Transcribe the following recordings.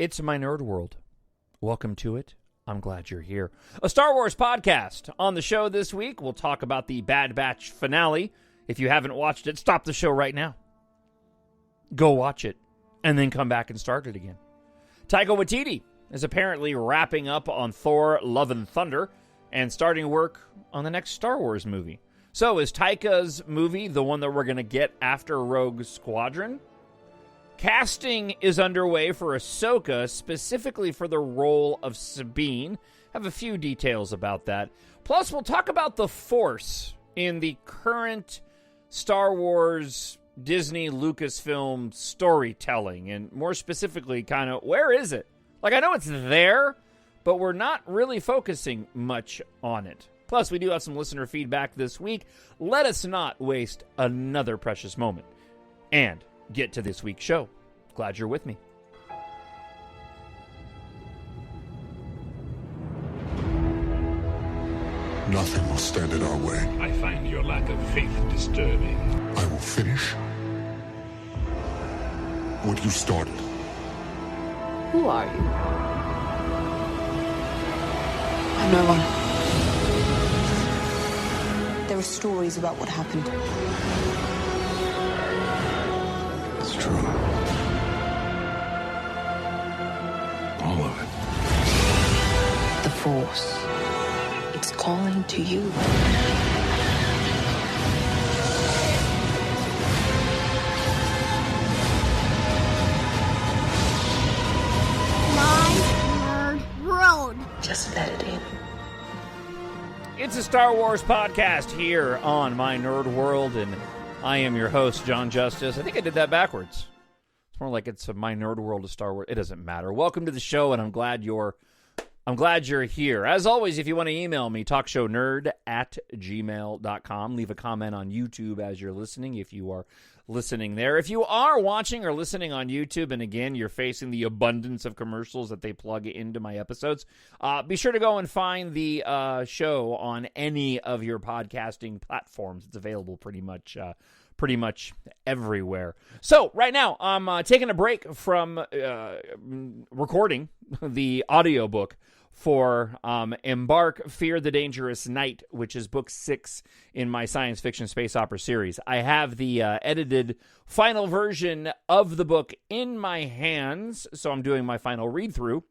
It's my nerd world. Welcome to it. I'm glad you're here. A Star Wars podcast. On the show this week, we'll talk about the Bad Batch finale. If you haven't watched it, stop the show right now. Go watch it, and then come back and start it again. Taika Waititi is apparently wrapping up on Thor: Love and Thunder and starting work on the next Star Wars movie. So is Taika's movie the one that we're going to get after Rogue Squadron? Casting is underway for Ahsoka, specifically for the role of Sabine. Have a few details about that. Plus, we'll talk about the Force in the current Star Wars, Disney, Lucasfilm storytelling, and more specifically, kind of, where is it? Like, I know it's there, but we're not really focusing much on it. Plus, we do have some listener feedback this week. Let us not waste another precious moment and get to this week's show. Glad you're with me. Nothing will stand in our way. I find your lack of faith disturbing. I will finish what you started. Who are you? I'm no one. There are stories about what happened. It's true. All of it. The Force. It's calling to you. My Nerd World. Just let it in. It's a Star Wars podcast here on My Nerd World, and I am your host, Jon Justice. I think I did that backwards. It's more like it's a My Nerd World of Star Wars. It doesn't matter. Welcome to the show, and I'm glad you're here. As always, if you want to email me, TalkShowNerd@gmail.com. Leave a comment on YouTube as you're listening, if you are listening there. If you are watching or listening on YouTube, and again, you're facing the abundance of commercials that they plug into my episodes, be sure to go and find the show on any of your podcasting platforms. It's available pretty much everywhere. So right now, I'm taking a break from recording the audiobook for EMBARK, Fear the Dangerous Night, which is book 6 in my science fiction space opera series. I have the edited final version of the book in my hands, so I'm doing my final read-through.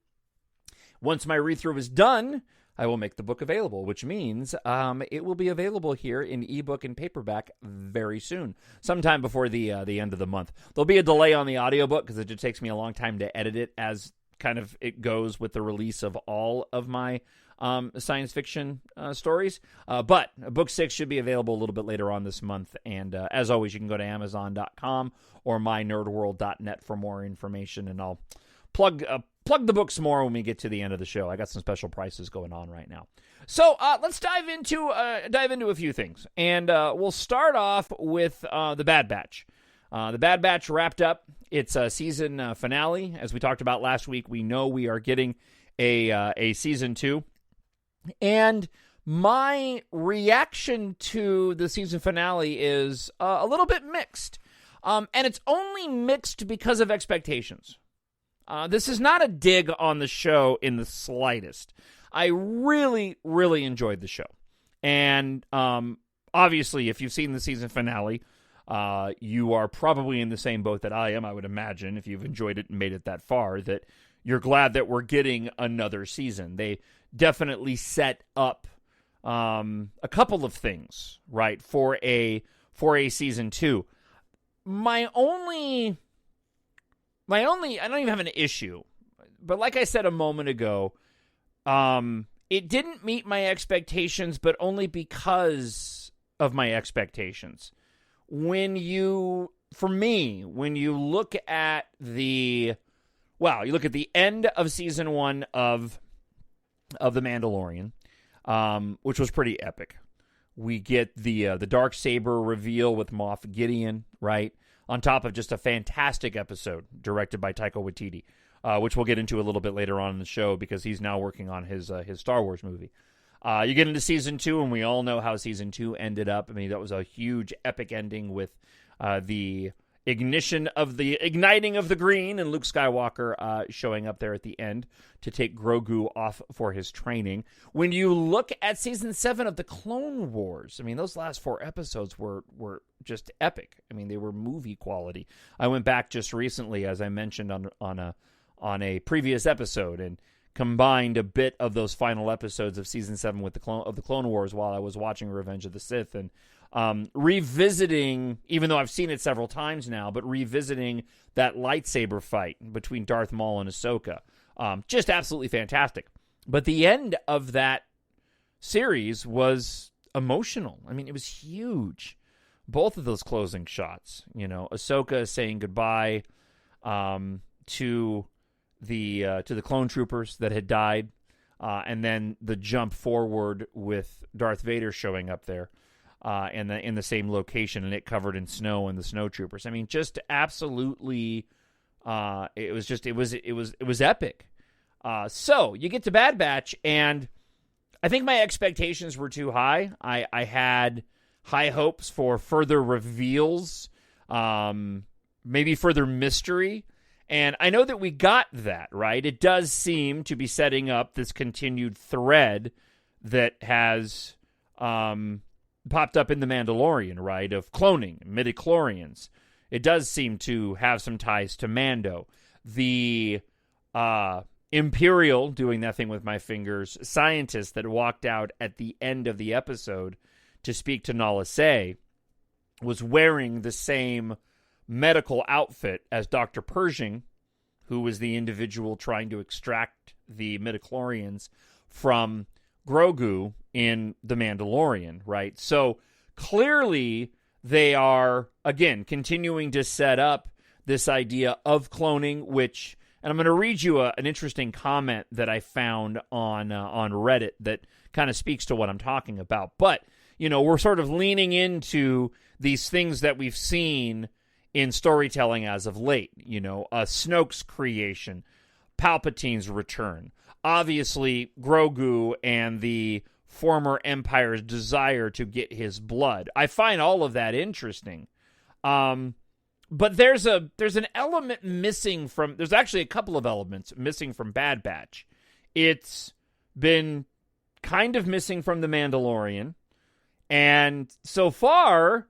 Once my read-through is done, I will make the book available, which means it will be available here in ebook and paperback very soon, sometime before the end of the month. There'll be a delay on the audiobook because it just takes me a long time to edit it as kind of it goes with the release of all of my science fiction stories. But book 6 should be available a little bit later on this month. And as always, you can go to Amazon.com or mynerdworld.net for more information, and I'll plug the books more when we get to the end of the show. I got some special prices going on right now. So let's dive into a few things, and we'll start off with the Bad Batch. The Bad Batch wrapped up its season finale. As we talked about last week, we know we are getting a season 2, and my reaction to the season finale is a little bit mixed, and it's only mixed because of expectations. This is not a dig on the show in the slightest. I really, really enjoyed the show. And obviously, if you've seen the season finale, you are probably in the same boat that I am, I would imagine, if you've enjoyed it and made it that far, that you're glad that we're getting another season. They definitely set up a couple of things, right, for a season 2. I don't even have an issue, but like I said a moment ago, it didn't meet my expectations, but only because of my expectations. When you look at the end of season 1 of The Mandalorian, which was pretty epic. We get the Darksaber reveal with Moff Gideon, right? On top of just a fantastic episode directed by Taika Waititi, which we'll get into a little bit later on in the show because he's now working on his Star Wars movie. You get into season 2, and we all know how season 2 ended up. I mean, that was a huge, epic ending with the igniting of the green, and Luke Skywalker showing up there at the end to take Grogu off for his training. When you look at Season 7 of the Clone Wars, I mean, those last 4 episodes were just epic. I mean, they were movie quality. I went back just recently, as I mentioned on a previous episode, and combined a bit of those final episodes of Season 7 with the Clone Wars while I was watching Revenge of the Sith, and revisiting, even though I've seen it several times now, but revisiting that lightsaber fight between Darth Maul and Ahsoka. Just absolutely fantastic. But the end of that series was emotional. I mean, it was huge. Both of those closing shots, Ahsoka saying goodbye to the clone troopers that had died, and then the jump forward with Darth Vader showing up there. In the same location, and it covered in snow and the snow troopers. I mean, just absolutely, it was epic. So you get to Bad Batch, and I think my expectations were too high. I had high hopes for further reveals, maybe further mystery, and I know that we got that, right? It does seem to be setting up this continued thread that has popped up in The Mandalorian, right, of cloning, midichlorians. It does seem to have some ties to Mando. The Imperial, doing that thing with my fingers, scientist that walked out at the end of the episode to speak to Nala Se was wearing the same medical outfit as Dr. Pershing, who was the individual trying to extract the midichlorians from Grogu in The Mandalorian, right? So clearly they are, again, continuing to set up this idea of cloning, which, and I'm going to read you an interesting comment that I found on Reddit that kind of speaks to what I'm talking about. But, we're sort of leaning into these things that we've seen in storytelling as of late, Snoke's creation, Palpatine's return, obviously Grogu and the former Empire's desire to get his blood. I find all of that interesting. But there's an element missing from, there's actually a couple of elements missing from Bad Batch. It's been kind of missing from The Mandalorian. And so far,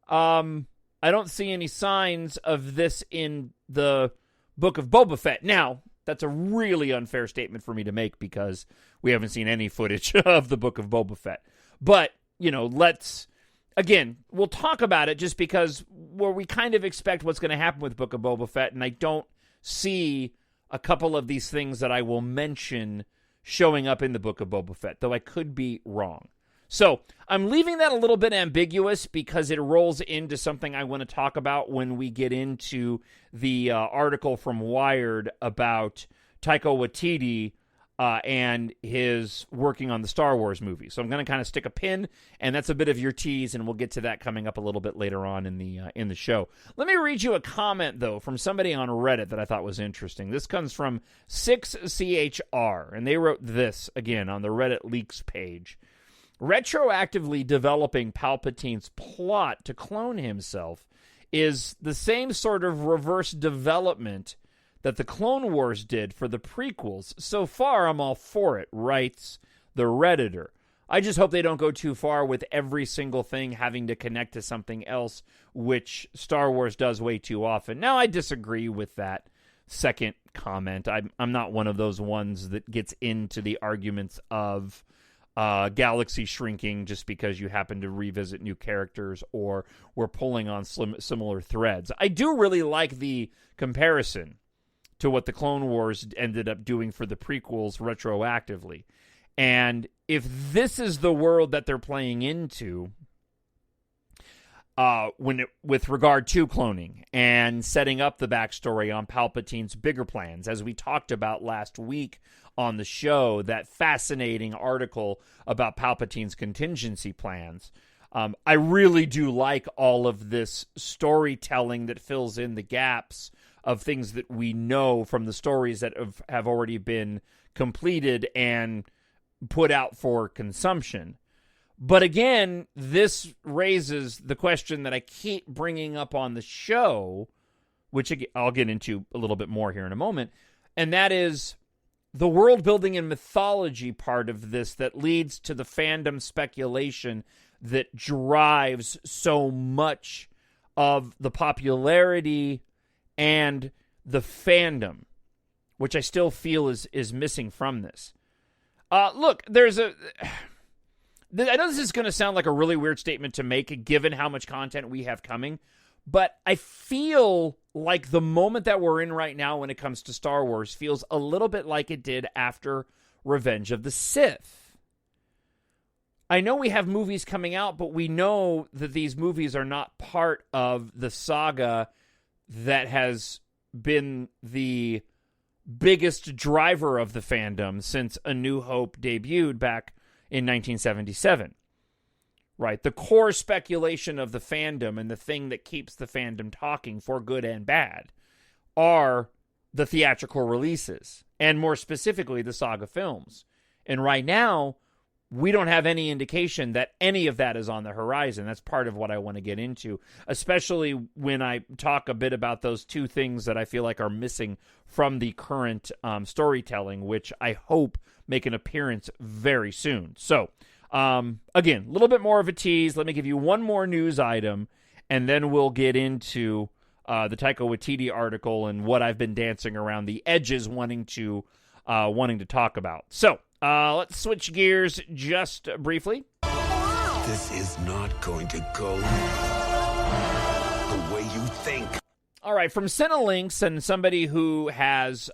I don't see any signs of this in the Book of Boba Fett. Now, that's a really unfair statement for me to make because we haven't seen any footage of the Book of Boba Fett. But, we'll talk about it just because we kind of expect what's going to happen with Book of Boba Fett, and I don't see a couple of these things that I will mention showing up in the Book of Boba Fett, though I could be wrong. So I'm leaving that a little bit ambiguous because it rolls into something I want to talk about when we get into the article from Wired about Taika Waititi and his working on the Star Wars movie. So I'm going to kind of stick a pin, and that's a bit of your tease, and we'll get to that coming up a little bit later on in the show. Let me read you a comment, though, from somebody on Reddit that I thought was interesting. This comes from 6CHR, and they wrote this, again, on the Reddit Leaks page. Retroactively developing Palpatine's plot to clone himself is the same sort of reverse development that the Clone Wars did for the prequels. So far, I'm all for it, writes the Redditor. I just hope they don't go too far with every single thing having to connect to something else, which Star Wars does way too often. Now, I disagree with that second comment. I'm not one of those ones that gets into the arguments of galaxy shrinking just because you happen to revisit new characters or we're pulling on similar threads. I do really like the comparison to what the Clone Wars ended up doing for the prequels retroactively. And if this is the world that they're playing into with regard to cloning and setting up the backstory on Palpatine's bigger plans, as we talked about last week on the show, that fascinating article about Palpatine's contingency plans. I really do like all of this storytelling that fills in the gaps of things that we know from the stories that have already been completed and put out for consumption. But again, this raises the question that I keep bringing up on the show, which I'll get into a little bit more here in a moment, and that is the world building and mythology part of this that leads to the fandom speculation that drives so much of the popularity and the fandom, which I still feel is missing from this. Look, I know this is going to sound like a really weird statement to make given how much content we have coming, but I feel like the moment that we're in right now when it comes to Star Wars feels a little bit like it did after Revenge of the Sith. I know we have movies coming out, but we know that these movies are not part of the saga that has been the biggest driver of the fandom since A New Hope debuted back in 1977, right? The core speculation of the fandom and the thing that keeps the fandom talking for good and bad are the theatrical releases, and more specifically, the saga films. And right now, we don't have any indication that any of that is on the horizon. That's part of what I want to get into, especially when I talk a bit about those two things that I feel like are missing from the current storytelling, which I hope make an appearance very soon. So, again, a little bit more of a tease. Let me give you one more news item, and then we'll get into the Taika Waititi article and what I've been dancing around the edges wanting to talk about. So, let's switch gears just briefly. This is not going to go the way you think. All right, from Cinelinx and somebody who has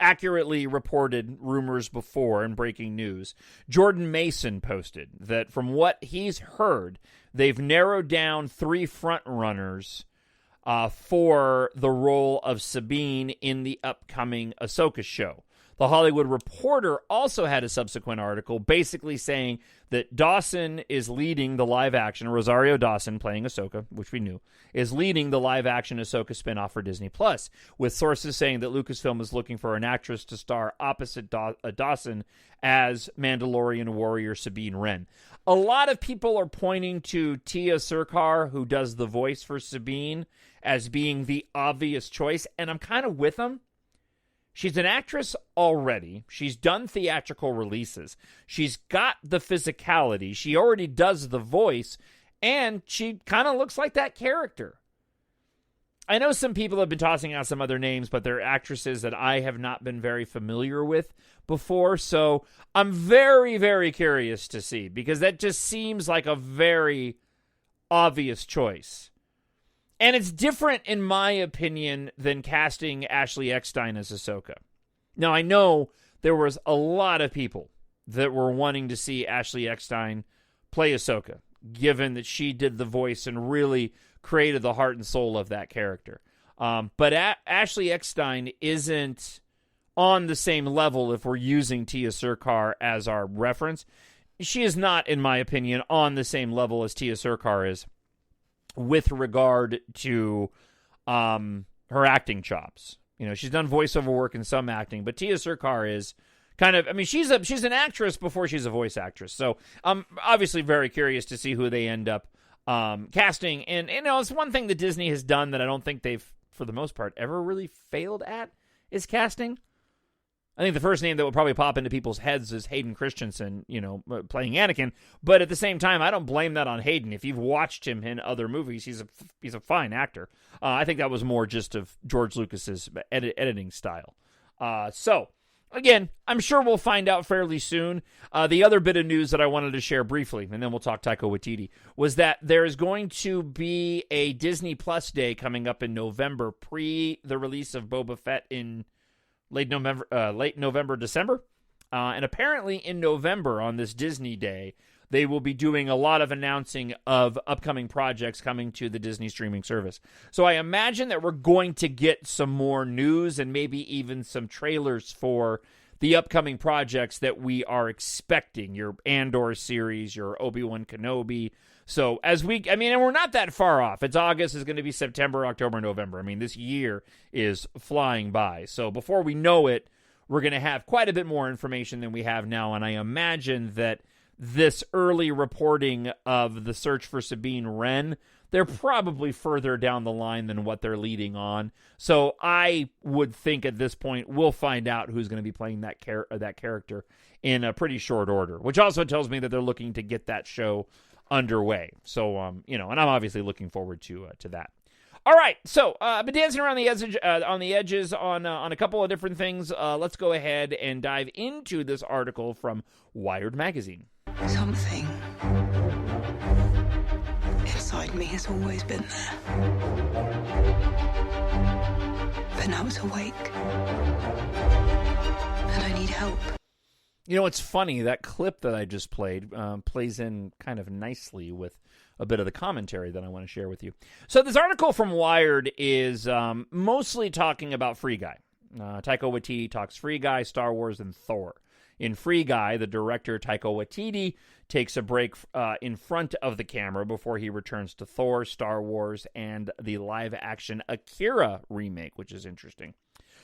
accurately reported rumors before and breaking news, Jordan Mason posted that from what he's heard, they've narrowed down 3 frontrunners for the role of Sabine in the upcoming Ahsoka show. The Hollywood Reporter also had a subsequent article basically saying that Dawson is leading the live-action, Rosario Dawson playing Ahsoka, which we knew, is leading the live-action Ahsoka spinoff for Disney+, with sources saying that Lucasfilm is looking for an actress to star opposite Dawson as Mandalorian warrior Sabine Wren. A lot of people are pointing to Tia Sircar, who does the voice for Sabine, as being the obvious choice, and I'm kind of with them. She's an actress already. She's done theatrical releases. She's got the physicality. She already does the voice, and she kind of looks like that character. I know some people have been tossing out some other names, but they're actresses that I have not been very familiar with before, so I'm very, very curious to see, because that just seems like a very obvious choice. And it's different, in my opinion, than casting Ashley Eckstein as Ahsoka. Now, I know there was a lot of people that were wanting to see Ashley Eckstein play Ahsoka, given that she did the voice and really created the heart and soul of that character. But Ashley Eckstein isn't on the same level if we're using Tia Sircar as our reference. She is not, in my opinion, on the same level as Tia Sircar is with regard to her acting chops. You know, she's done voiceover work and some acting, but Tia Sircar is kind of, I mean, she's an actress before she's a voice actress. So I'm obviously very curious to see who they end up casting. And, you know, it's one thing that Disney has done that I don't think they've, for the most part, ever really failed at is casting. I think the first name that will probably pop into people's heads is Hayden Christensen, you know, playing Anakin. But at the same time, I don't blame that on Hayden. If you've watched him in other movies, he's a fine actor. I think that was more just of George Lucas's editing style. So, again, I'm sure we'll find out fairly soon. The other bit of news that I wanted to share briefly, and then we'll talk Taika Waititi, was that there is going to be a Disney Plus Day coming up in November, pre the release of Boba Fett in late November, December. And apparently in November, on this Disney Day, they will be doing a lot of announcing of upcoming projects coming to the Disney streaming service. So I imagine that we're going to get some more news and maybe even some trailers for the upcoming projects that we are expecting. Your Andor series, your Obi-Wan Kenobi. So and we're not that far off. It's August, it's going to be September, October, November. I mean, this year is flying by. So before we know it, we're going to have quite a bit more information than we have now. And I imagine that this early reporting of the search for Sabine Wren, they're probably further down the line than what they're leading on. So I would think at this point we'll find out who's going to be playing that character in a pretty short order, which also tells me that they're looking to get that show underway. So, and I'm obviously looking forward to that. All right, so I've been dancing around the edges on a couple of different things. Let's go ahead and dive into this article from Wired Magazine. Something inside me has always been there. But now it's awake. And I need help. You know, it's funny, that clip that I just played plays in kind of nicely with a bit of the commentary that I want to share with you. So this article from Wired is mostly talking about Free Guy. Taika Waititi talks Free Guy, Star Wars, and Thor. In Free Guy, the director Taika Waititi takes a break in front of the camera before he returns to Thor, Star Wars, and the live-action Akira remake, which is interesting.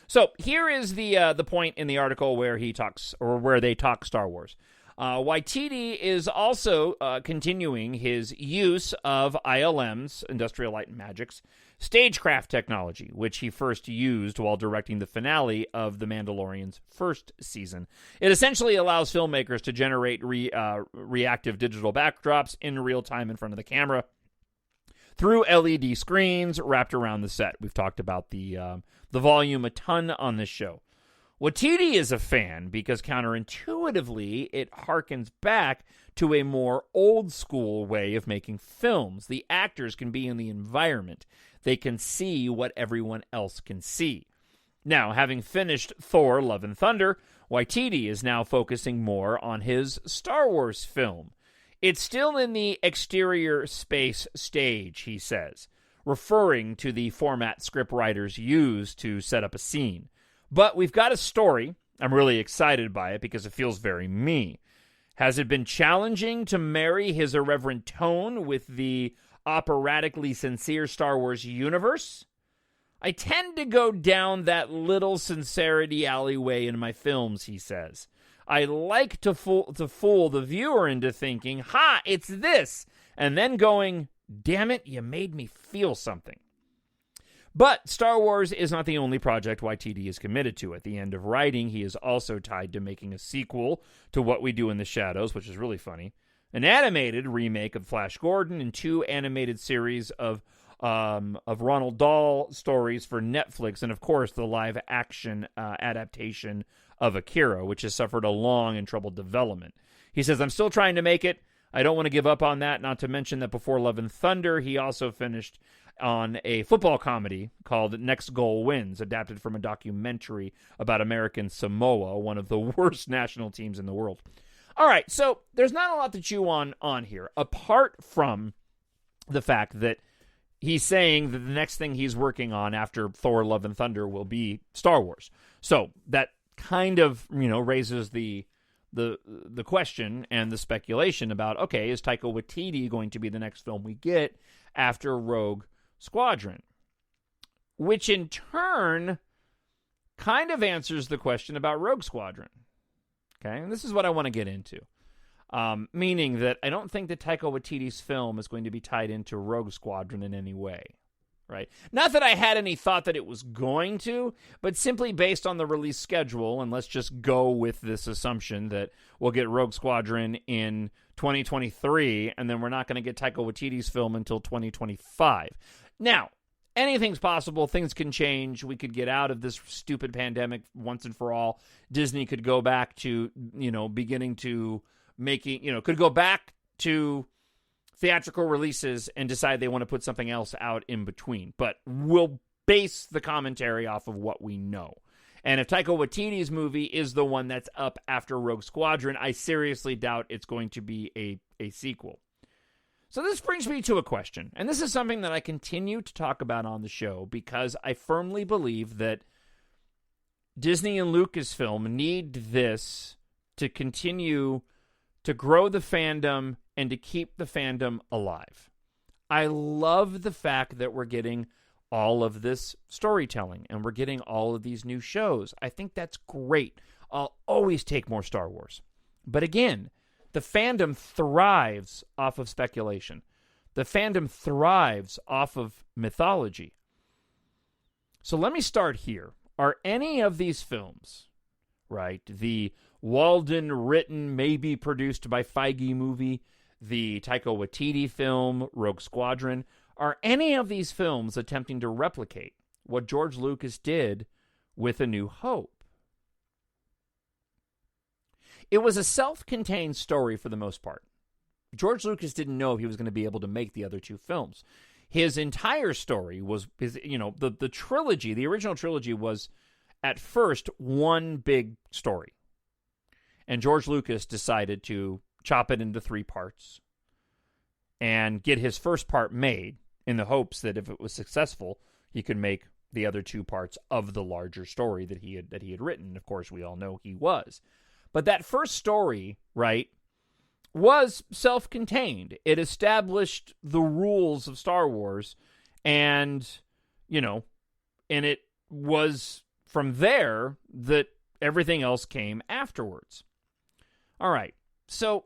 So here is the point in the article where he talks, or where they talk Star Wars. Waititi is also continuing his use of ILM's, Industrial Light and Magic's, stagecraft technology, which he first used while directing the finale of The Mandalorian's first season. It essentially allows filmmakers to generate reactive digital backdrops in real time in front of the camera through LED screens wrapped around the set. We've talked about the volume a ton on this show. Waititi is a fan because counterintuitively it harkens back to a more old-school way of making films. The actors can be in the environment. They can see what everyone else can see. Now, having finished Thor, Love and Thunder, Waititi is now focusing more on his Star Wars film. It's still in the exterior space stage, he says, referring to the format scriptwriters use to set up a scene. But we've got a story. I'm really excited by it because it feels very me. Has it been challenging to marry his irreverent tone with the operatically sincere Star Wars universe? I tend to go down that little sincerity alleyway in my films, he says. I like to fool the viewer into thinking, ha, it's this, and then going, damn it, you made me feel something. But Star Wars is not the only project Waititi is committed to. At the end of writing, he is also tied to making a sequel to What We Do in the Shadows, which is really funny, an animated remake of Flash Gordon, and 2 animated series of Ronald Dahl stories for Netflix, and of course the live-action adaptation of Akira, which has suffered a long and troubled development. He says, I'm still trying to make it. I don't want to give up on that, not to mention that before Love and Thunder, he also finished on a football comedy called Next Goal Wins, adapted from a documentary about American Samoa, one of the worst national teams in the world. All right, so there's not a lot to chew on here, apart from the fact that he's saying that the next thing he's working on after Thor, Love and Thunder will be Star Wars. So that kind of, raises the question and the speculation about, okay, is Taika Waititi going to be the next film we get after Rogue Squadron? Which in turn kind of answers the question about Rogue Squadron. Okay, and this is what I want to get into. Meaning that I don't think that Taika Waititi's film is going to be tied into Rogue Squadron in any way. Right? Not that I had any thought that it was going to, but simply based on the release schedule, and let's just go with this assumption that we'll get Rogue Squadron in 2023, and then we're not going to get Taika Waititi's film until 2025. Now, anything's possible. Things can change. We could get out of this stupid pandemic once and for all. Disney could go back to, beginning to making, could go back to theatrical releases and decide they want to put something else out in between. But we'll base the commentary off of what we know. And if Taika Waititi's movie is the one that's up after Rogue Squadron, I seriously doubt it's going to be a sequel. So this brings me to a question, and this is something that I continue to talk about on the show because I firmly believe that Disney and Lucasfilm need this to continue to grow the fandom and to keep the fandom alive. I love the fact that we're getting all of this storytelling and we're getting all of these new shows. I think that's great. I'll always take more Star Wars. But again, The fandom thrives off of speculation. The fandom thrives off of mythology. So let me start here. Are any of these films, right, the Walden written, maybe produced by Feige movie, the Taika Waititi film, Rogue Squadron, are any of these films attempting to replicate what George Lucas did with A New Hope? It was a self-contained story for the most part. George Lucas didn't know if he was going to be able to make the other two films. His entire story was, the trilogy, the original trilogy was at first one big story. And George Lucas decided to chop it into 3 parts and get his first part made in the hopes that if it was successful, he could make the other 2 parts of the larger story that he had written. Of course, we all know he was. But that first story, right, was self-contained. It established the rules of Star Wars, and, and it was from there that everything else came afterwards. All right, so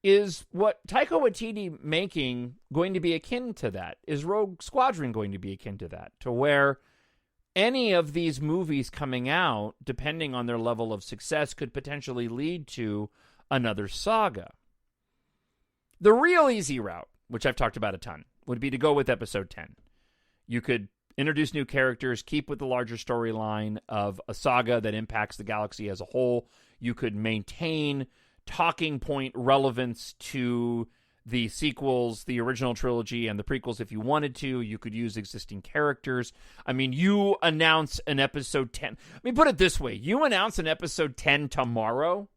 is what Taika Waititi making going to be akin to that? Is Rogue Squadron going to be akin to that? To where any of these movies coming out, depending on their level of success, could potentially lead to another saga. The real easy route, which I've talked about a ton, would be to go with Episode 10. You could introduce new characters, keep with the larger storyline of a saga that impacts the galaxy as a whole. You could maintain talking point relevance to the sequels, the original trilogy, and the prequels if you wanted to. You could use existing characters. I mean, you announce an Episode 10. Let me put it this way. You announce an Episode 10 tomorrow,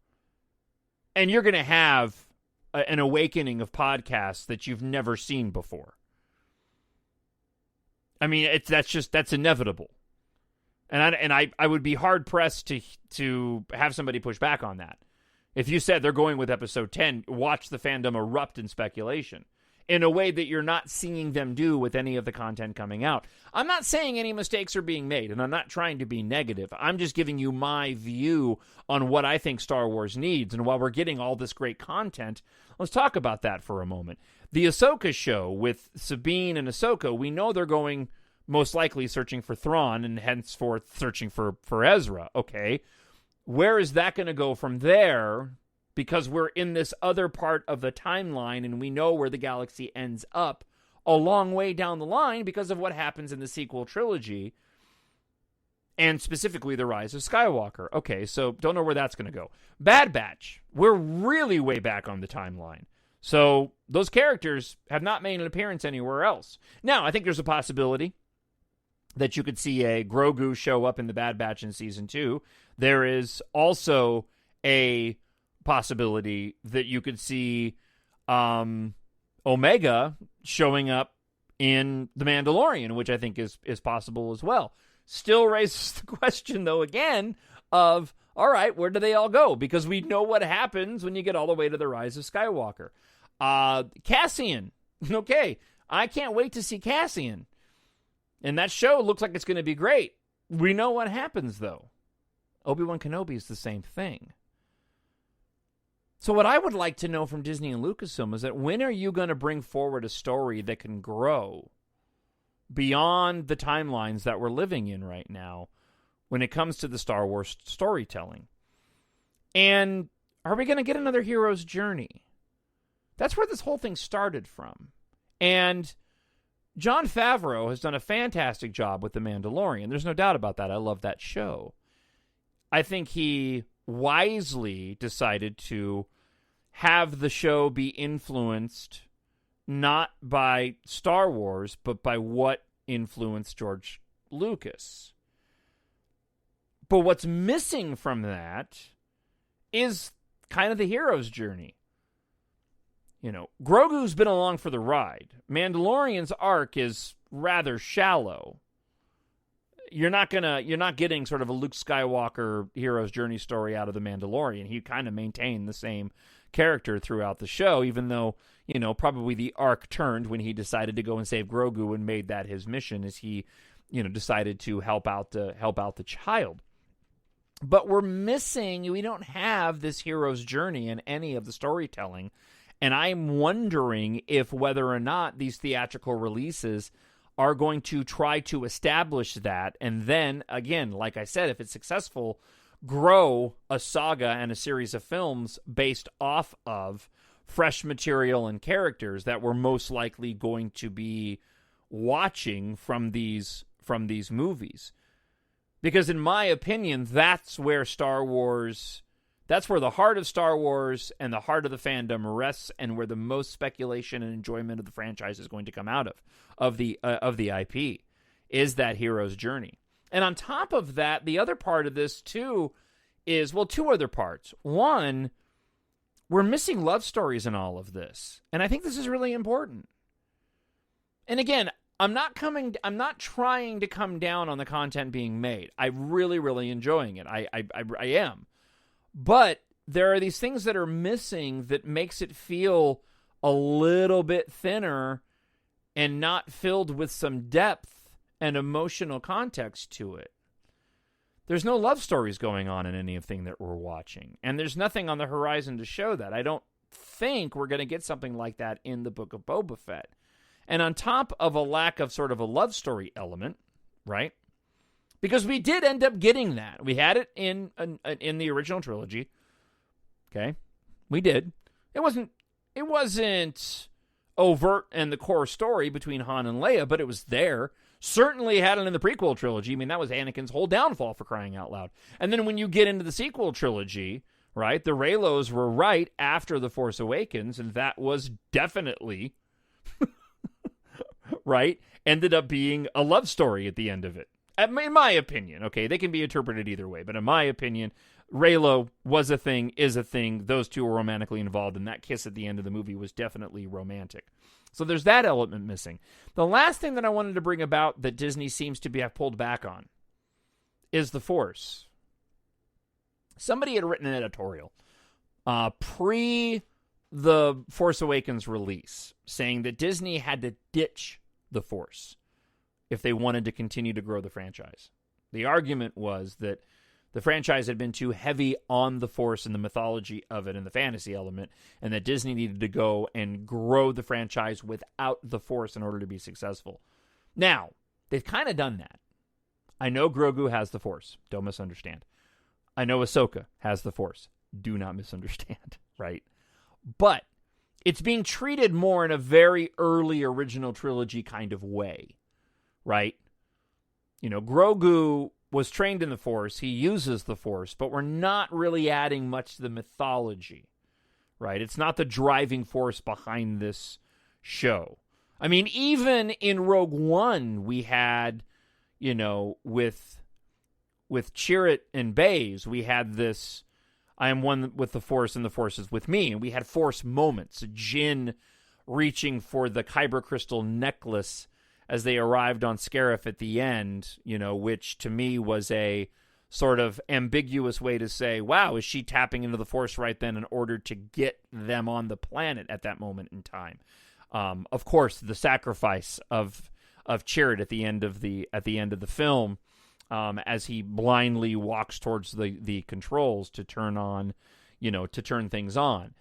and you're going to have an awakening of podcasts that you've never seen before. I mean, that's inevitable. And I would be hard-pressed to have somebody push back on that. If you said they're going with Episode 10, watch the fandom erupt in speculation in a way that you're not seeing them do with any of the content coming out. I'm not saying any mistakes are being made, and I'm not trying to be negative. I'm just giving you my view on what I think Star Wars needs. And while we're getting all this great content, let's talk about that for a moment. The Ahsoka show with Sabine and Ahsoka, we know they're going most likely searching for Thrawn and henceforth searching for Ezra. Okay. Where is that going to go from there? Because we're in this other part of the timeline and we know where the galaxy ends up a long way down the line because of what happens in the sequel trilogy and specifically The Rise of Skywalker. Okay, so don't know where that's going to go. Bad Batch, we're really way back on the timeline. So those characters have not made an appearance anywhere else. Now, I think there's a possibility that you could see a Grogu show up in the Bad Batch in Season 2. There is also a possibility that you could see Omega showing up in The Mandalorian, which I think is possible as well. Still raises the question, though, again, of, all right, where do they all go? Because we know what happens when you get all the way to The Rise of Skywalker. Cassian. Okay, I can't wait to see Cassian. And that show looks like it's going to be great. We know what happens, though. Obi-Wan Kenobi is the same thing. So what I would like to know from Disney and Lucasfilm is that when are you going to bring forward a story that can grow beyond the timelines that we're living in right now when it comes to the Star Wars storytelling? And are we going to get another hero's journey? That's where this whole thing started from. And Jon Favreau has done a fantastic job with The Mandalorian. There's no doubt about that. I love that show. I think he wisely decided to have the show be influenced not by Star Wars, but by what influenced George Lucas. But what's missing from that is kind of the hero's journey. You know, Grogu's been along for the ride. Mandalorian's arc is rather shallow. You're not getting sort of a Luke Skywalker hero's journey story out of The Mandalorian. He kind of maintained the same character throughout the show, even though, you know, probably the arc turned when he decided to go and save Grogu and made that his mission as he, you know, decided to help out the child. But we don't have this hero's journey in any of the storytelling. And I'm wondering if whether or not these theatrical releases are going to try to establish that. And then, again, like I said, if it's successful, grow a saga and a series of films based off of fresh material and characters that we're most likely going to be watching from these movies. Because in my opinion, that's where the heart of Star Wars and the heart of the fandom rests, and where the most speculation and enjoyment of the franchise is going to come out of the IP, is that hero's journey. And on top of that, the other part of this too is, well, two other parts. One, we're missing love stories in all of this, and I think this is really important. And again, I'm not trying to come down on the content being made. I'm really, really enjoying it. I am. But there are these things that are missing that makes it feel a little bit thinner and not filled with some depth and emotional context to it. There's no love stories going on in anything that we're watching, and there's nothing on the horizon to show that. I don't think we're going to get something like that in the Book of Boba Fett. And on top of a lack of sort of a love story element, right? Because we did end up getting that. We had it in the original trilogy. Okay? We did. It wasn't overt in the core story between Han and Leia, but it was there. Certainly had it in the prequel trilogy. I mean, that was Anakin's whole downfall, for crying out loud. And then when you get into the sequel trilogy, right, the Reylos were right after The Force Awakens, and that was definitely... right, ended up being a love story at the end of it. In my opinion, okay, they can be interpreted either way, but in my opinion, Reylo was a thing, is a thing. Those two were romantically involved, and that kiss at the end of the movie was definitely romantic. So there's that element missing. The last thing that I wanted to bring about that Disney seems to have pulled back on is the Force. Somebody had written an editorial pre the Force Awakens release saying that Disney had to ditch the Force if they wanted to continue to grow the franchise. The argument was that the franchise had been too heavy on the Force and the mythology of it and the fantasy element, and that Disney needed to go and grow the franchise without the Force in order to be successful. Now, they've kind of done that. I know Grogu has the Force. Don't misunderstand. I know Ahsoka has the Force. Do not misunderstand, right? But it's being treated more in a very early original trilogy kind of way, right? You know, Grogu was trained in the Force. He uses the Force, but we're not really adding much to the mythology, right? It's not the driving force behind this show. I mean, even in Rogue One, we had, you know, with Chirrut and Baze, we had this, I am one with the Force and the Force is with me. And we had Force moments. Jyn reaching for the Kyber crystal necklace as they arrived on Scarif at the end, you know, which to me was a sort of ambiguous way to say, wow, is she tapping into the Force right then in order to get them on the planet at that moment in time? Of course, the sacrifice of Chirrut at the end of the film, as he blindly walks towards the controls to turn on, you know, to turn things on.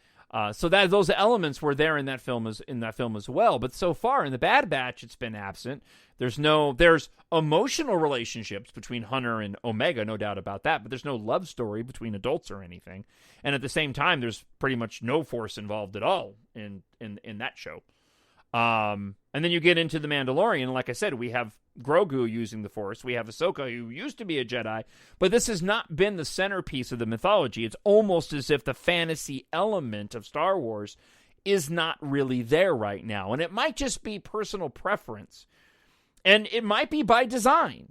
So that those elements were there in that film as well. But so far in the Bad Batch, it's been absent. There's emotional relationships between Hunter and Omega, no doubt about that. But there's no love story between adults or anything. And at the same time, there's pretty much no Force involved at all in that show. And then you get into The Mandalorian. Like I said, we have Grogu using the Force. We have Ahsoka, who used to be a Jedi. But this has not been the centerpiece of the mythology. It's almost as if the fantasy element of Star Wars is not really there right now. And it might just be personal preference. And it might be by design.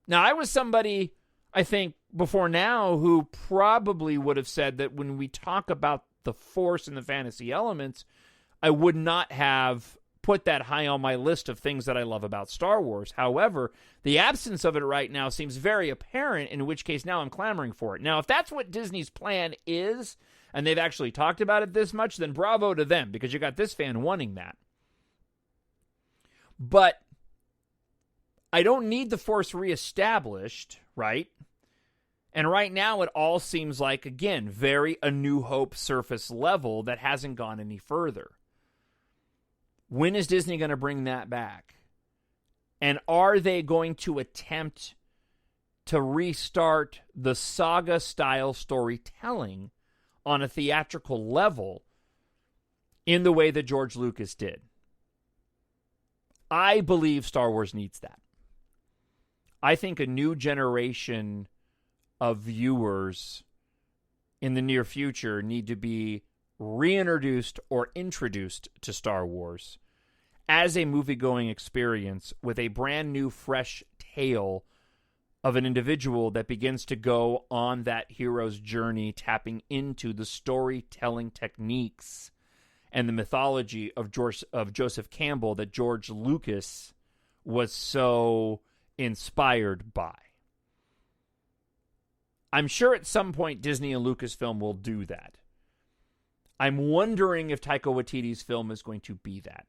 Now, I was somebody, I think, before now who probably would have said that when we talk about the Force and the fantasy elements, I would not have put that high on my list of things that I love about Star Wars. However, the absence of it right now seems very apparent, in which case now I'm clamoring for it. Now, if that's what Disney's plan is, and they've actually talked about it this much, then bravo to them, because you got this fan wanting that. But I don't need the Force reestablished, right? And right now it all seems like, again, very A New Hope surface level that hasn't gone any further. When is Disney going to bring that back? And are they going to attempt to restart the saga-style storytelling on a theatrical level in the way that George Lucas did? I believe Star Wars needs that. I think a new generation of viewers in the near future need to be reintroduced or introduced to Star Wars as a movie-going experience with a brand new, fresh tale of an individual that begins to go on that hero's journey, tapping into the storytelling techniques and the mythology of Joseph Campbell that George Lucas was so inspired by. I'm sure at some point Disney and Lucasfilm will do that. I'm wondering if Taika Waititi's film is going to be that,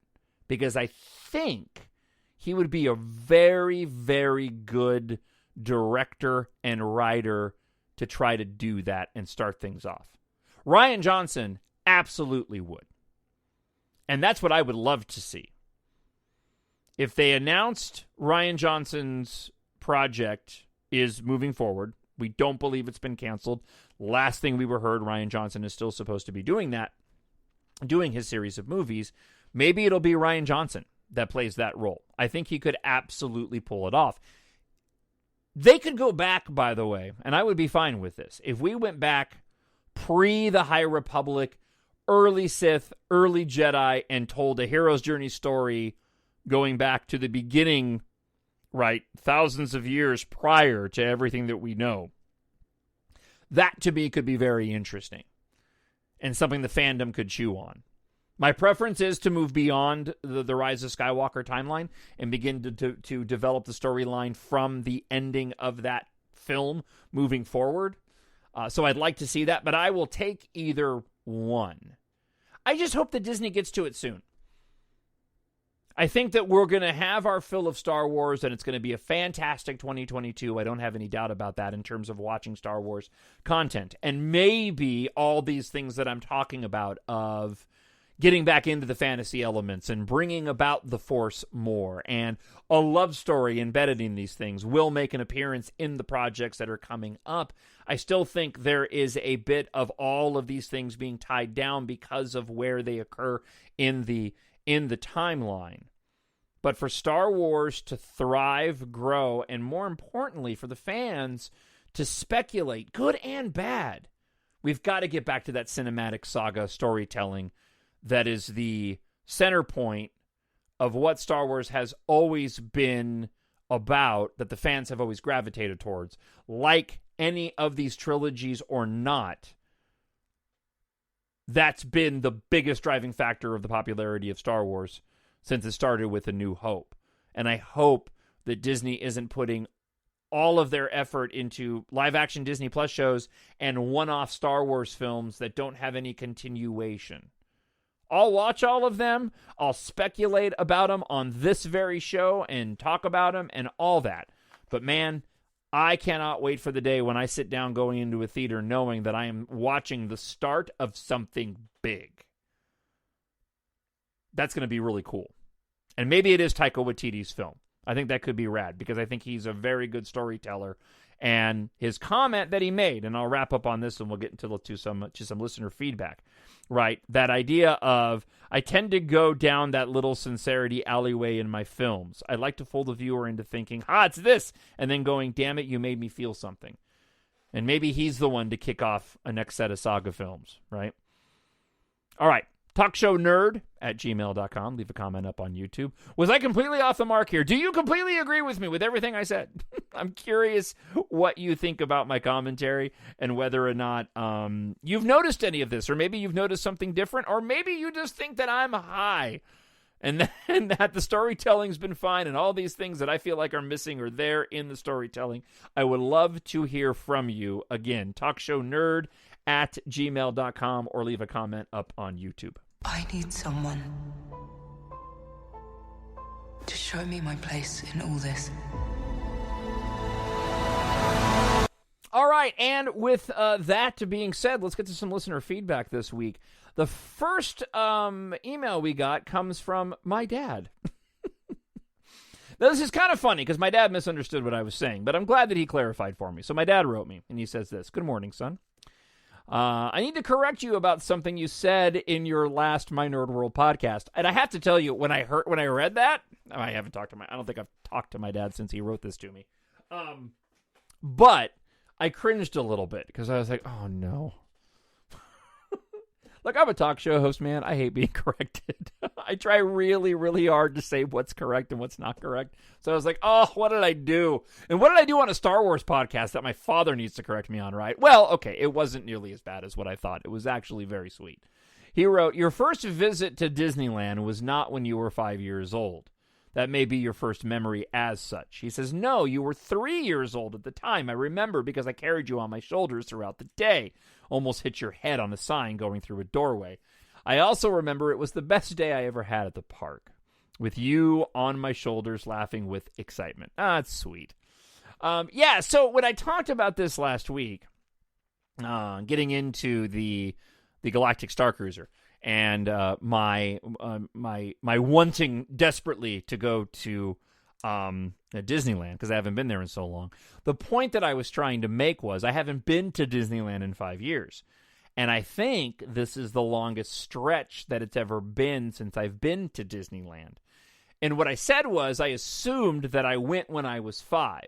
because I think he would be a very, very good director and writer to try to do that and start things off. Rian Johnson absolutely would. And that's what I would love to see. If they announced Rian Johnson's project is moving forward, we don't believe it's been canceled. Last thing we were heard, Rian Johnson is still supposed to be doing that, doing his series of movies. Maybe it'll be Rian Johnson that plays that role. I think he could absolutely pull it off. They could go back, by the way, and I would be fine with this. If we went back pre the High Republic, early Sith, early Jedi, and told a hero's journey story going back to the beginning, right, thousands of years prior to everything that we know, that to me could be very interesting and something the fandom could chew on. My preference is to move beyond the Rise of Skywalker timeline and begin to develop the storyline from the ending of that film moving forward. So I'd like to see that, but I will take either one. I just hope that Disney gets to it soon. I think that we're going to have our fill of Star Wars, and it's going to be a fantastic 2022. I don't have any doubt about that in terms of watching Star Wars content. And maybe all these things that I'm talking about of getting back into the fantasy elements and bringing about the Force more and a love story embedded in these things will make an appearance in the projects that are coming up. I still think there is a bit of all of these things being tied down because of where they occur in the timeline. But for Star Wars to thrive, grow, and more importantly, for the fans to speculate, good and bad, we've got to get back to that cinematic saga storytelling that is the center point of what Star Wars has always been about, that the fans have always gravitated towards. Like any of these trilogies or not, that's been the biggest driving factor of the popularity of Star Wars since it started with A New Hope. And I hope that Disney isn't putting all of their effort into live-action Disney Plus shows and one-off Star Wars films that don't have any continuation. I'll watch all of them. I'll speculate about them on this very show and talk about them and all that. But man, I cannot wait for the day when I sit down going into a theater knowing that I am watching the start of something big. That's going to be really cool. And maybe it is Taika Waititi's film. I think that could be rad because I think he's a very good storyteller. And his comment that he made, and I'll wrap up on this and we'll get into some listener feedback, right? That idea of, I tend to go down that little sincerity alleyway in my films. I like to fool the viewer into thinking, it's this, and then going, damn it, you made me feel something. And maybe he's the one to kick off a next set of saga films, right? All right. TalkShowNerd@gmail.com. Leave a comment up on YouTube. Was I completely off the mark here? Do you completely agree with me with everything I said? I'm curious what you think about my commentary and whether or not you've noticed any of this, or maybe you've noticed something different, or maybe you just think that I'm high and that the storytelling's been fine and all these things that I feel like are missing are there in the storytelling. I would love to hear from you. Again, TalkShowNerd@gmail.com, or leave a comment up on YouTube. I need someone to show me my place in all this. All right, and with that being said, let's get to some listener feedback this week. The first email we got comes from my dad. Now, this is kind of funny because my dad misunderstood what I was saying, but I'm glad that he clarified for me. So my dad wrote me, and he says this. Good morning, son. I need to correct you about something you said in your last My Nerd World podcast. And I have to tell you, when I read that, I don't think I've talked to my dad since he wrote this to me. But I cringed a little bit because I was like, oh no. Look, I'm a talk show host, man. I hate being corrected. I try really, really hard to say what's correct and what's not correct. So I was like, oh, what did I do? And what did I do on a Star Wars podcast that my father needs to correct me on, right? Well, okay, it wasn't nearly as bad as what I thought. It was actually very sweet. He wrote, your first visit to Disneyland was not when you were 5 years old. That may be your first memory as such. He says, no, you were 3 years old at the time. I remember because I carried you on my shoulders throughout the day. Almost hit your head on a sign going through a doorway. I also remember it was the best day I ever had at the park, with you on my shoulders laughing with excitement. That's sweet. So when I talked about this last week, getting into the Galactic Star Cruiser, and my wanting desperately to go to Disneyland because I haven't been there in so long. The point that I was trying to make was I haven't been to Disneyland in 5 years. And I think this is the longest stretch that it's ever been since I've been to Disneyland. And what I said was I assumed that I went when I was 5.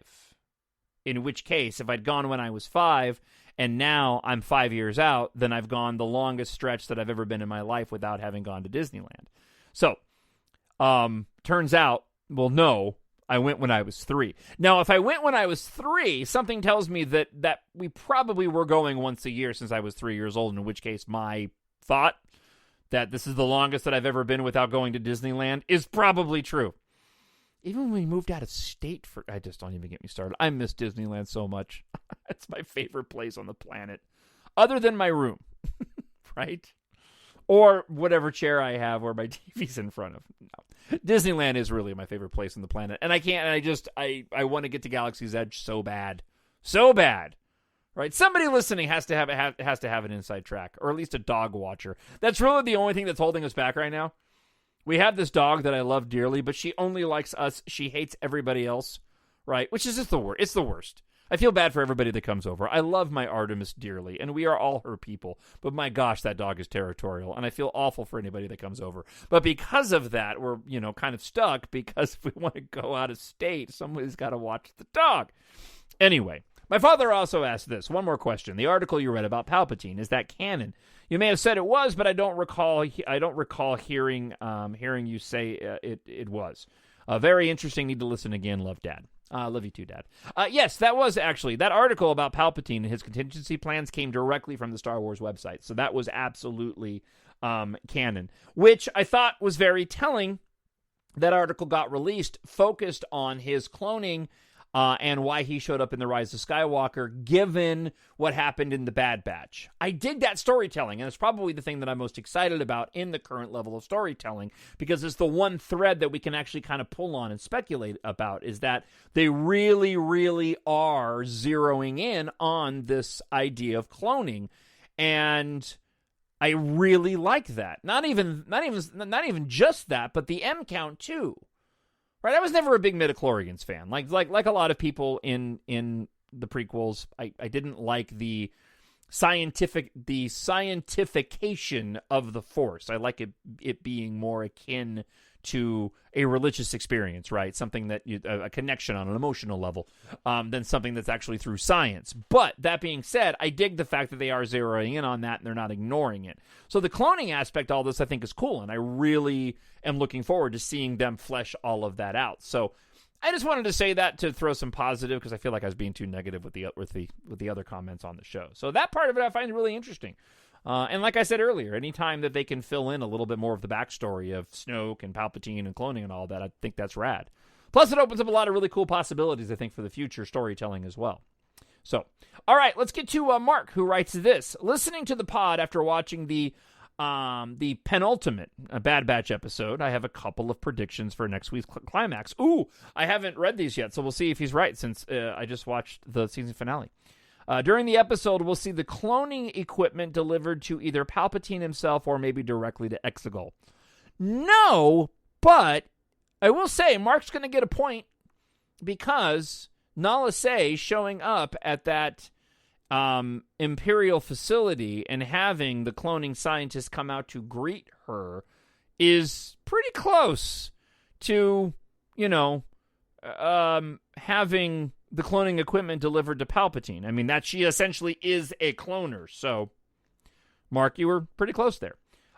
In which case, if I'd gone when I was 5 and now I'm 5 years out, then I've gone the longest stretch that I've ever been in my life without having gone to Disneyland. So, turns out, well, no, I went when I was 3. Now, if I went when I was 3, something tells me that we probably were going once a year since I was 3 years old, in which case my thought that this is the longest that I've ever been without going to Disneyland is probably true. Even when we moved out of state I just don't even get me started. I miss Disneyland so much. It's my favorite place on the planet. Other than my room, right? Or whatever chair I have where my TV's in front of. No. Disneyland is really my favorite place on the planet. And I want to get to Galaxy's Edge so bad. So bad. Right? Somebody listening has to have an inside track, or at least a dog watcher. That's really the only thing that's holding us back right now. We have this dog that I love dearly, but she only likes us. She hates everybody else, right? Which is just the worst. It's the worst. I feel bad for everybody that comes over. I love my Artemis dearly, and we are all her people. But my gosh, that dog is territorial, and I feel awful for anybody that comes over. But because of that, we're, kind of stuck, because if we want to go out of state, somebody's got to watch the dog. Anyway, my father also asked this. One more question. The article you read about Palpatine, is that canon? You may have said it was, but I don't recall hearing you say it was. Very interesting. Need to listen again. Love, Dad. Love you too, Dad. Yes, that was actually, that article about Palpatine and his contingency plans came directly from the Star Wars website. So that was absolutely canon, which I thought was very telling. That article got released, focused on his cloning and why he showed up in The Rise of Skywalker, given what happened in The Bad Batch. I dig that storytelling, and it's probably the thing that I'm most excited about in the current level of storytelling, because it's the one thread that we can actually kind of pull on and speculate about, is that they really, really are zeroing in on this idea of cloning, and I really like that. Not even just that, but the M count too. Right, I was never a big midichlorians fan. Like a lot of people in the prequels, I didn't like the scientification of the Force. I like it being more akin to a religious experience, right? Something that a connection on an emotional level, than something that's actually through science. But that being said, I dig the fact that they are zeroing in on that and they're not ignoring it. So the cloning aspect, all this, I think is cool, and I really am looking forward to seeing them flesh all of that out. So I just wanted to say that to throw some positive, because I feel like I was being too negative with the other comments on the show. So that part of it I find really interesting. And like I said earlier, anytime that they can fill in a little bit more of the backstory of Snoke and Palpatine and cloning and all that, I think that's rad. Plus, it opens up a lot of really cool possibilities, I think, for the future storytelling as well. So, all right, let's get to Mark, who writes this. Listening to the pod after watching the penultimate Bad Batch episode, I have a couple of predictions for next week's climax. Ooh, I haven't read these yet, so we'll see if he's right, since I just watched the season finale. During the episode, we'll see the cloning equipment delivered to either Palpatine himself or maybe directly to Exegol. No, but I will say Mark's going to get a point because Nala Se showing up at that Imperial facility and having the cloning scientists come out to greet her is pretty close to, having the cloning equipment delivered to Palpatine. I mean, that she essentially is a cloner. So, Mark, you were pretty close there.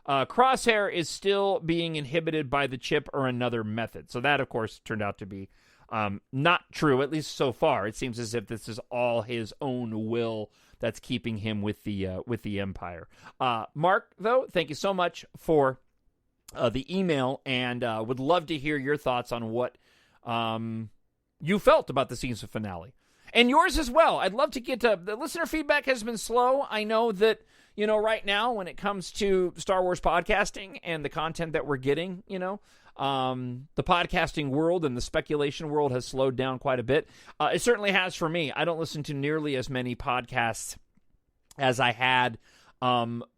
Crosshair is still being inhibited by the chip or another method. So that, of course, turned out to be not true, at least so far. It seems as if this is all his own will that's keeping him with the Empire. Mark, though, thank you so much for the email, and would love to hear your thoughts on what you felt about the season finale. And yours as well. I'd love to get the listener feedback has been slow. I know that, right now when it comes to Star Wars podcasting and the content that we're getting, the podcasting world and the speculation world has slowed down quite a bit. It certainly has for me. I don't listen to nearly as many podcasts as I had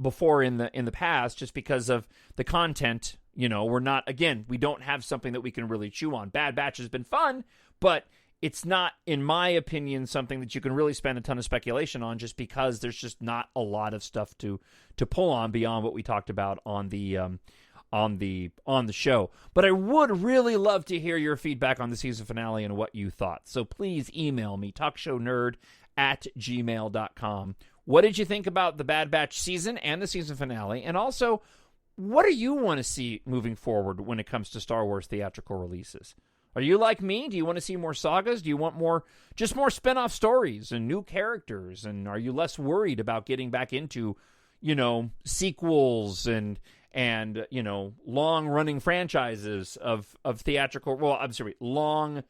before in the past, just because of the content. We don't have something that we can really chew on. Bad Batch has been fun, but it's not, in my opinion, something that you can really spend a ton of speculation on, just because there's just not a lot of stuff to pull on beyond what we talked about on the show. But I would really love to hear your feedback on the season finale and what you thought. So please email me, talkshownerd@gmail.com. What did you think about the Bad Batch season and the season finale? And also, what do you want to see moving forward when it comes to Star Wars theatrical releases? Are you like me? Do you want to see more sagas? Do you want more spin-off stories and new characters? And are you less worried about getting back into, sequels and long-running franchises of theatrical, long,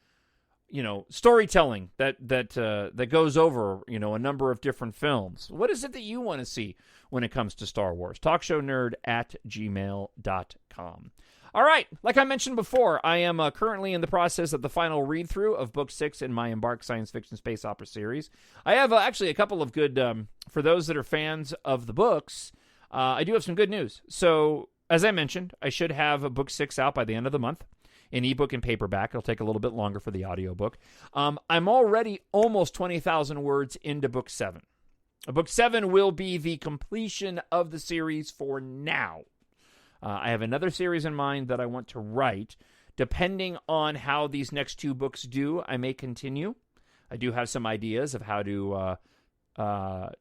storytelling that goes over, a number of different films? What is it that you want to see when it comes to Star Wars? TalkShowNerd@gmail.com. All right, like I mentioned before, I am currently in the process of the final read-through of Book 6 in my EMBARK Science Fiction Space Opera series. I have actually a couple of good, for those that are fans of the books, I do have some good news. So, as I mentioned, I should have Book 6 out by the end of the month, in ebook and paperback. It'll take a little bit longer for the audiobook. I'm already almost 20,000 words into Book 7. Book 7 will be the completion of the series for now. I have another series in mind that I want to write. Depending on how these next two books do, I may continue. I do have some ideas of how to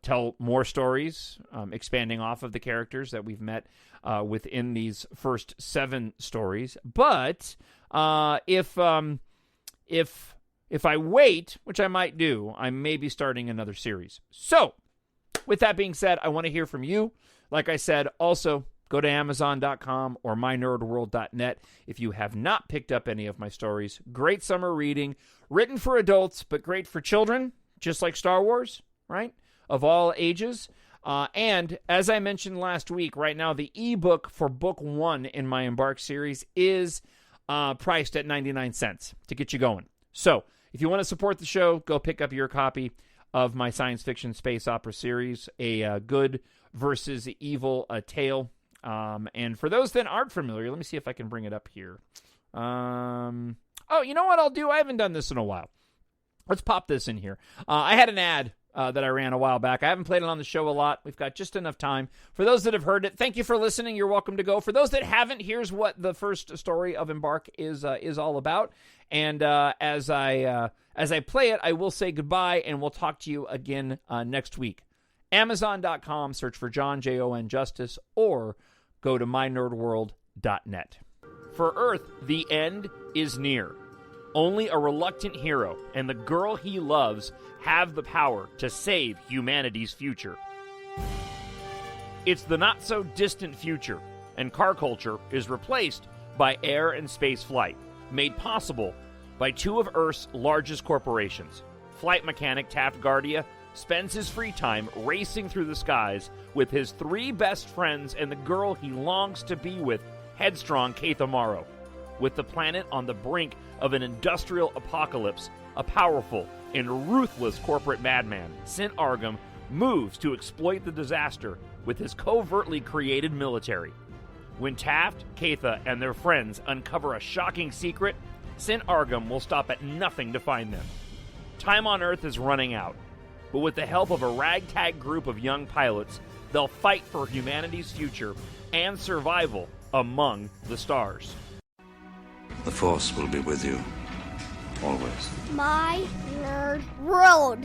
tell more stories, expanding off of the characters that we've met within these first 7 stories. But if I wait, which I might do, I may be starting another series. So, with that being said, I want to hear from you. Like I said, also, go to Amazon.com or mynerdworld.net if you have not picked up any of my stories. Great summer reading, written for adults, but great for children, just like Star Wars, right? Of all ages. And as I mentioned last week, right now, the ebook for Book 1 in my EMBARK series is priced at 99 cents to get you going. So, if you want to support the show, go pick up your copy of my science fiction space opera series, A Good versus Evil Tale. And for those that aren't familiar, let me see if I can bring it up here. Oh, you know what I'll do? I haven't done this in a while. Let's pop this in here. I had an ad that I ran a while back. I haven't played it on the show a lot. We've got just enough time. For those that have heard it, thank you for listening. You're welcome to go. For those that haven't, here's what the first story of EMBARK is all about. And as I play it, I will say goodbye, and we'll talk to you again next week. Amazon.com, search for Jon, Jon Justice, or go to mynerdworld.net. For Earth, the end is near. Only a reluctant hero and the girl he loves have the power to save humanity's future. It's the not-so-distant future, and car culture is replaced by air and space flight, made possible by 2 of Earth's largest corporations. Flight mechanic Taft Guardia spends his free time racing through the skies with his 3 best friends and the girl he longs to be with, headstrong Keith Amaro. With the planet on the brink of an industrial apocalypse, a powerful and ruthless corporate madman, Sint Argum moves to exploit the disaster with his covertly created military. When Taft, Katha, and their friends uncover a shocking secret, Sint Argum will stop at nothing to find them. Time on Earth is running out, but with the help of a ragtag group of young pilots, they'll fight for humanity's future and survival among the stars. The Force will be with you, always. My nerd world.